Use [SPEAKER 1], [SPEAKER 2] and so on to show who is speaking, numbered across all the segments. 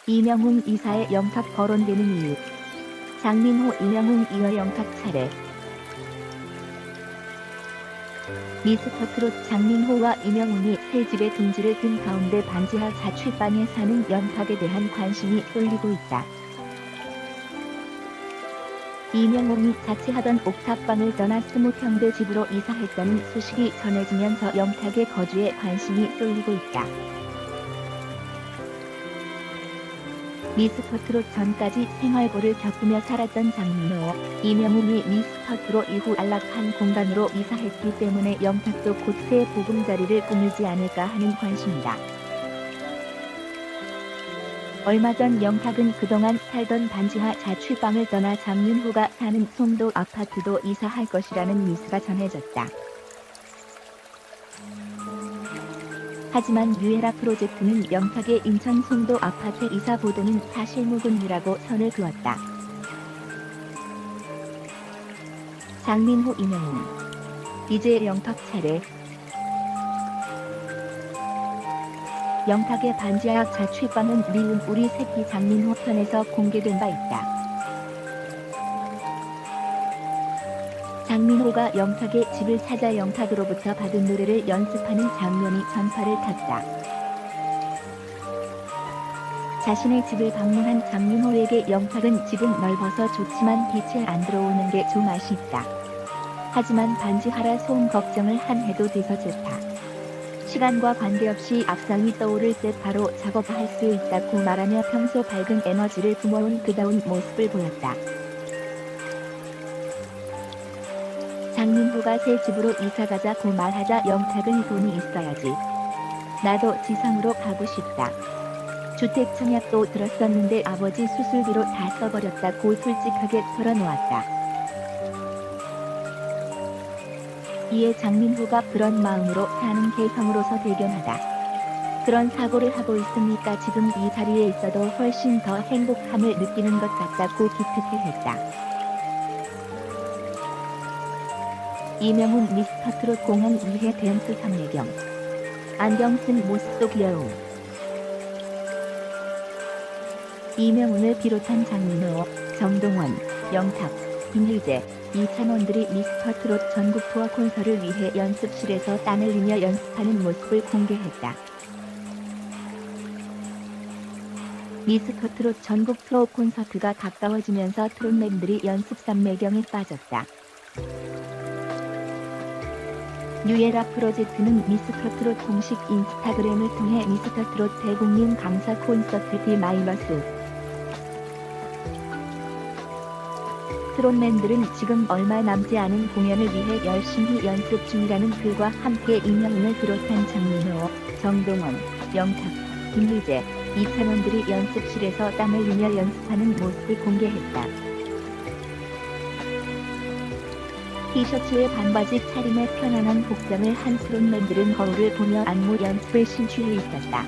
[SPEAKER 1] 이명웅 이사의 영탁 거론되는 이유. 장민호 이명웅 이어 영탁 차례. 미스터트롯 장민호와 이명웅이 새 집에 둥지를 든 가운데 반지하 자취방에 사는 영탁에 대한 관심이 쏠리고 있다. 이명웅이 자취하던 옥탑방을 떠나 20평대 집으로 이사했다는 소식이 전해지면서 영탁의 거주에 관심이 쏠리고 있다. 미스터트롯 전까지 생활고를 겪으며 살았던 장민호, 이명웅이 미스터트롯 이후 안락한 공간으로 이사했기 때문에 영탁도 곧 새 보금자리를 꾸미지 않을까 하는 관심이다. 얼마 전 영탁은 그동안 살던 반지하 자취방을 떠나 장민호가 사는 송도 아파트도 이사할 것이라는 뉴스가 전해졌다. 하지만 뉴에라 프로젝트는 영탁의 인천 송도 아파트 이사 보도는 사실무근이라고 선을 그었다. 장민호 이명웅. 이제 영탁 차례. 영탁의 반지하 자취방은 미운 우리 새끼 장민호 편에서 공개된 바 있다. 장민호가 영탁의 집을 찾아 영탁으로부터 받은 노래를 연습하는 장면이 전파를 탔다. 자신의 집을 방문한 장민호에게 영탁은 집은 넓어서 좋지만 빛이 안 들어오는 게 좀 아쉽다. 하지만 반지하라 소음 걱정을 안 해도 돼서 좋다. 시간과 관계없이 악상이 떠오를 때 바로 작업할 수 있다고 말하며 평소 밝은 에너지를 뿜어온 그다운 모습을 보였다. 장민호가 새 집으로 이사가자고 말하자 영탁은 돈이 있어야지. 나도 지상으로 가고 싶다. 주택 청약도 들었었는데 아버지 수술비로 다 써버렸다고 솔직하게 털어놓았다. 이에 장민호가 그런 마음으로 사는 개성으로서 대견하다. 그런 사고를 하고 있으니까 지금 이 자리에 있어도 훨씬 더 행복함을 느끼는 것 같다고 기특해했다. 이명웅 미스터트롯 공항 2회 댄스 삼례경. 안경 쓴 모습도 귀여움. 이명웅을 비롯한 장민호, 정동원, 영탁, 김희재, 이찬원들이 미스터트롯 전국 투어 콘서트를 위해 연습실에서 땀을 흘리며 연습하는 모습을 공개했다. 미스터트롯 전국 투어 콘서트가 가까워지면서 트롯맨들이 연습 삼매경에 빠졌다. 뉴에라 프로젝트는 미스터트롯 공식 인스타그램을 통해 미스터트롯 대국민 강사 콘서트 D- 트롯맨들은 지금 얼마 남지 않은 공연을 위해 열심히 연습 중이라는 글과 함께 이명웅을 비롯한 장민호, 정동원, 영탁, 김희재, 이찬원들이 연습실에서 땀을 흘리며 연습하는 모습을 공개했다. 티셔츠에 반바지 차림에 편안한 복장을 한 트롯맨들은 거울을 보며 안무 연습을 심취해 있었다.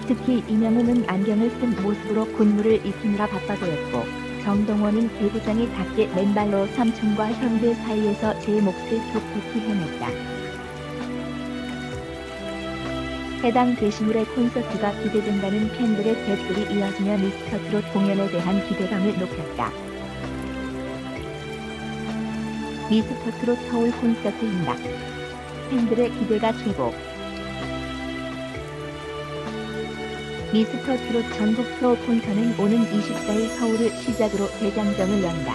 [SPEAKER 1] 특히 이명웅은 안경을 쓴 모습으로 군무를 익히느라 바빠 보였고, 정동원은 배구장에 닿게 맨발로 삼촌과 형들 사이에서 제 몫을 톡톡히 해냈다. 해당 게시물의 콘서트가 기대된다는 팬들의 댓글이 이어지며 미스터트롯 공연에 대한 기대감을 높였다. 미스터트롯 서울 콘서트입니다. 팬들의 기대가 최고. 미스터트롯 전국 투어 콘서트는 오는 24일 서울을 시작으로 대장정을 연다.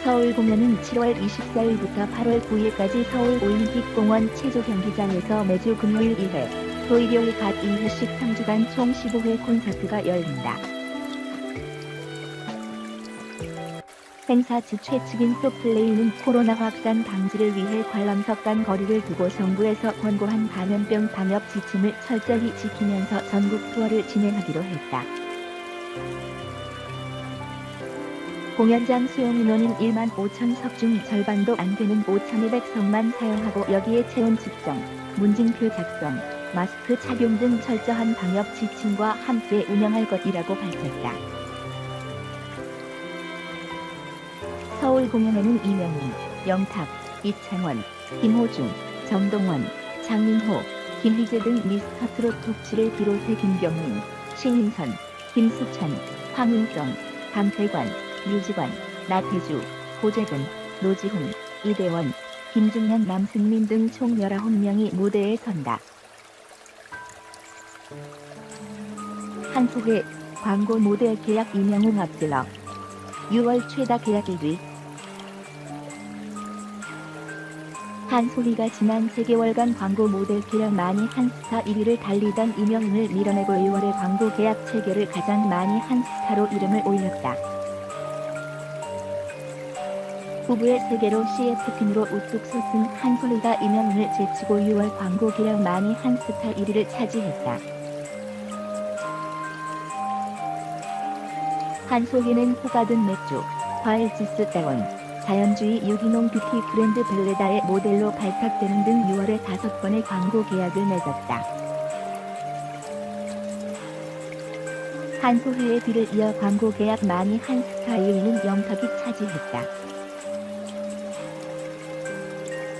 [SPEAKER 1] 서울 공연은 7월 24일부터 8월 9일까지 서울 올림픽공원 체조경기장에서 매주 금요일 2회, 토일요일 각 2회씩 3주간 총 15회 콘서트가 열린다. 행사 주최 측인 소플레이는 코로나 확산 방지를 위해 관람석 간 거리를 두고 정부에서 권고한 감염병 방역 지침을 철저히 지키면서 전국 투어를 진행하기로 했다. 공연장 수용 인원은 1만 5천 석 중 절반도 안 되는 5,200석만 사용하고 여기에 체온 측정, 문진표 작성, 마스크 착용 등 철저한 방역 지침과 함께 운영할 것이라고 밝혔다. 서울 공연에는 이명웅, 영탁, 이창원, 김호중, 정동원, 장민호, 김희재 등 미스터 트롯 독치를 비롯해 김경민, 신인선, 김수찬, 황은경, 강태관, 류지관, 나태주, 고재근, 노지훈, 이대원, 김중현, 남승민 등 총 19명이 무대에 선다. 한국의 광고 모델 계약 이명웅 앞질러 6월 최다 계약 1위. 한소희가 지난 3개월간 광고 모델 계약 많이 한 스타 1위를 달리던 이명웅을 밀어내고 2월에 광고 계약 체결을 가장 많이 한 스타로 이름을 올렸다. 부부의 세계로 CF팀으로 우뚝 솟은 한소희가 이명웅을 제치고 6월 광고 계약 많이 한 스타 1위를 차지했다. 한소희는 호가든 맥주, 과일 주스 다운, 자연주의 유기농 뷰티 브랜드 벨레다의 모델로 발탁되는 등 6월에 5건의 광고 계약을 맺었다. 한소희의 뒤를 이어 광고 계약 많이 한 스타 2위는 영탁이 차지했다.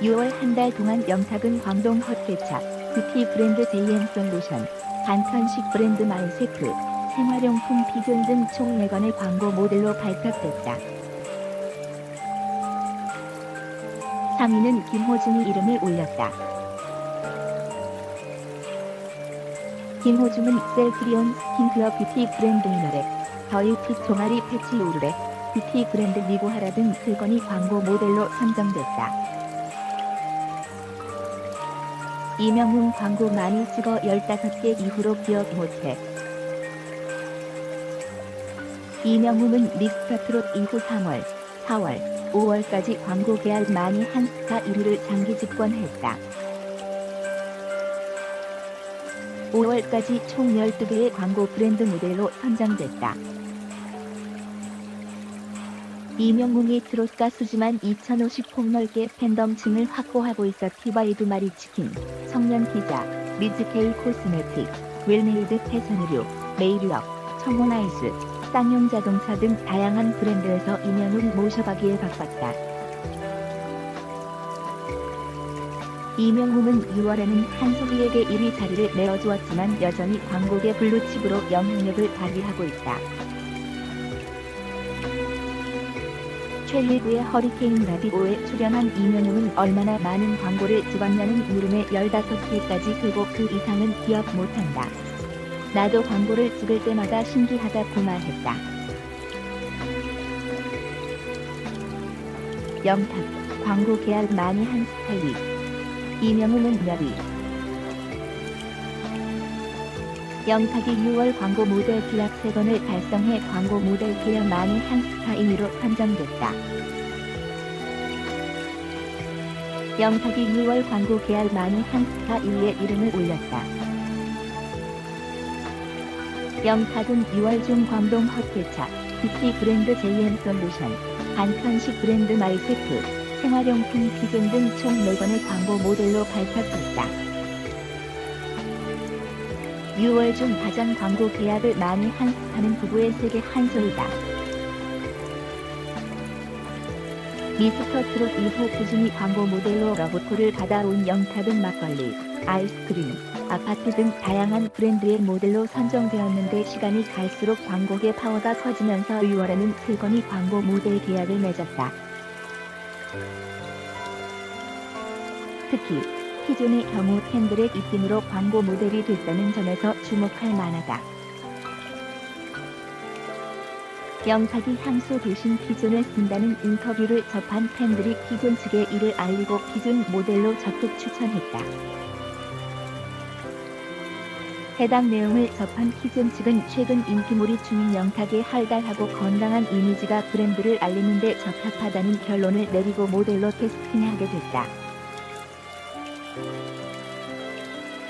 [SPEAKER 1] 6월 한 달 동안 영탁은 광동 헛개차, 뷰티 브랜드 JM솔루션, 간편식 브랜드 마이세프, 생활용품 피존 등 총 4건의 광고 모델로 발탁됐다. 3위는 김호중이 이름을 올렸다. 김호중은 셀트리온 스킨케어 뷰티 브랜드 이너렉, 더유티 종아리 패치 오르렉, 뷰티 브랜드 미고하라 등 3건이 광고 모델로 선정됐다. 이명웅 광고 많이 찍어 15개 이후로 기억 못해. 이명웅은 미스터 트롯 이후 3월, 4월, 5월까지 광고 계약 많이 한 스타 1위를 장기 집권했다. 5월까지 총 12개의 광고 브랜드 모델로 선정됐다. 이명웅이 트롯 가수지만 2050 폭넓게 팬덤층을 확보하고 있어 티바이두 마리치킨, 성년피자, 리즈케이 코스메틱, 웰메이드 패션의류, 메이류업, 청혼아이스, 쌍용 자동차 등 다양한 브랜드에서 이명웅을 모셔가기에 바빴다. 이명웅은 6월에는 한소희에게 1위 자리를 내어주었지만 여전히 광고계 블루칩으로 영향력을 발휘하고 있다. 최일구의 허리케인 라디오에 출연한 이명웅은 얼마나 많은 광고를 찍었냐는 물음에 15개까지 그리고 그 이상은 기억 못한다. 나도 광고를 찍을 때마다 신기하다고 말했다. 영탁, 광고 계약 많이 한 스타일. 이명웅은 몇 위? 영탁이 6월 광고 모델 계약 3건을 달성해 광고 모델 계약 많이 한 스타 2위로 선정됐다. 영탁이 6월 광고 계약 많이 한 스타 2위에 이름을 올렸다. 영탁은 6월 중 광동 헛개차, 뷰티 브랜드 JM솔루션, 간편식 브랜드 마이세프, 생활용품 피존 등 총 4건의 광고 모델로 발탁됐다. 6월 중 가장 광고 계약을 많이 한 스타는 부부의 세계 한소희다. 미스터 트롯 이후 꾸준히 광고 모델로 러브콜을 받아온 영탁은 막걸리, 아이스크림, 아파트 등 다양한 브랜드의 모델로 선정되었는데 시간이 갈수록 광고계 파워가 커지면서 6월에는 3건이 광고 모델 계약을 맺었다. 특히 피존의 경우 팬들의 입김으로 광고 모델이 됐다는 점에서 주목할 만하다. 영탁이 향수 대신 피존을 쓴다는 인터뷰를 접한 팬들이 피존 측에 이를 알리고 피존 모델로 적극 추천했다. 해당 내용을 접한 피존 측은 최근 인기몰이 중인 영탁의 활달하고 건강한 이미지가 브랜드를 알리는 데 적합하다는 결론을 내리고 모델로 캐스팅하게 됐다.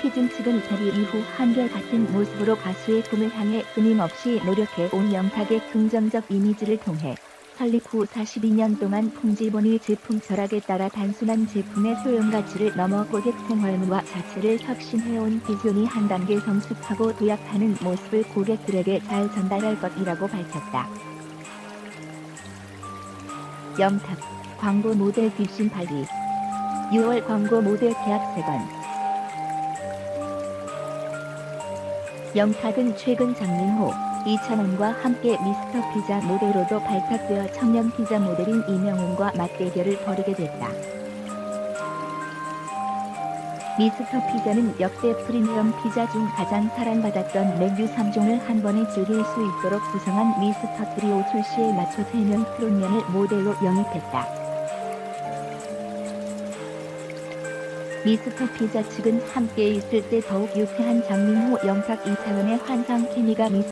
[SPEAKER 1] 피존 측은 데뷔 이후 한결같은 모습으로 가수의 꿈을 향해 끊임없이 노력해온 영탁의 긍정적 이미지를 통해 설립 후 42년 동안 품질본의 제품 철학에 따라 단순한 제품의 효용가치를 넘어 고객 생활문화 자체를 혁신해온 비전이 한 단계 성숙하고 도약하는 모습을 고객들에게 잘 전달할 것이라고 밝혔다. 영탁, 광고 모델 뒷심 발휘. 6월 광고 모델 계약 3건. 영탁은 최근 장민호, 이찬원과 함께 미스터 피자 모델로도 발탁되어 청년 피자 모델인 이명웅과 맞대결을 벌이게 됐다. 미스터 피자는 역대 프리미엄 피자 중 가장 사랑받았던 메뉴 3종을 한 번에 즐길 수 있도록 구성한 미스터 트리오 출시에 맞춰 3명 트롯년을 모델로 영입했다. 미스터 피자 측은 함께 있을 때 더욱 유쾌한 장민호, 영탁, 이찬원의 환상 케미가